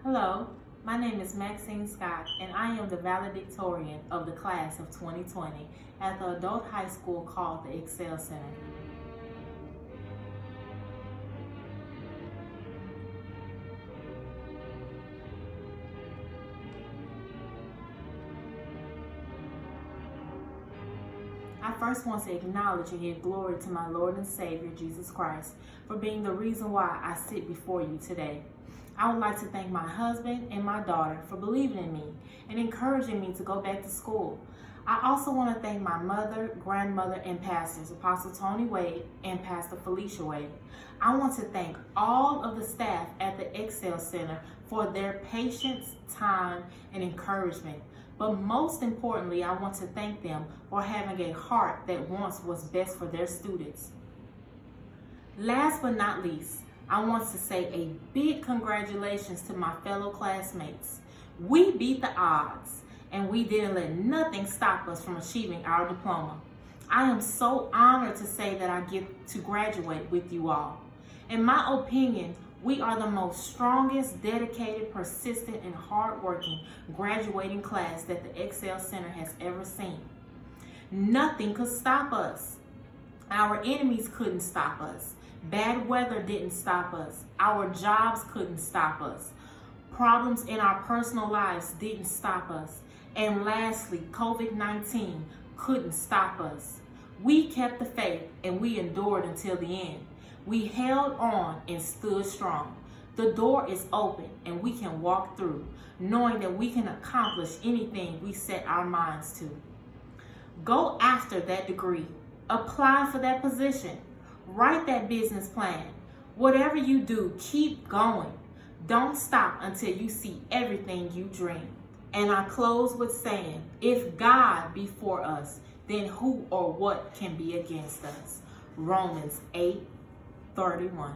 Hello, my name is Maxine Scott, and I am the valedictorian of the class of 2020 at the adult high school called the Excel Center. I first want to acknowledge and give glory to my Lord and Savior, Jesus Christ, for being the reason why I sit before you today. I would like to thank my husband and my daughter for believing in me and encouraging me to go back to school. I also want to thank my mother, grandmother, and pastors, Apostle Tony Wade and Pastor Felicia Wade. I want to thank all of the staff at the Excel Center for their patience, time, and encouragement. But most importantly, I want to thank them for having a heart that wants what's best for their students. Last but not least, I want to say a big congratulations to my fellow classmates. We beat the odds, and we didn't let nothing stop us from achieving our diploma. I am so honored to say that I get to graduate with you all. In my opinion, we are the most strongest, dedicated, persistent, and hardworking graduating class that the Excel Center has ever seen. Nothing could stop us. Our enemies couldn't stop us. Bad weather didn't stop us. Our jobs couldn't stop us. Problems in our personal lives didn't stop us. And lastly, COVID-19 couldn't stop us. We kept the faith and we endured until the end. We held on and stood strong. The door is open and we can walk through, knowing that we can accomplish anything we set our minds to. Go after that degree. Apply for that position. Write that business plan. Whatever you do, keep going. Don't stop until you see everything you dream. And I close with saying, if God be for us, then who or what can be against us? Romans 8:31.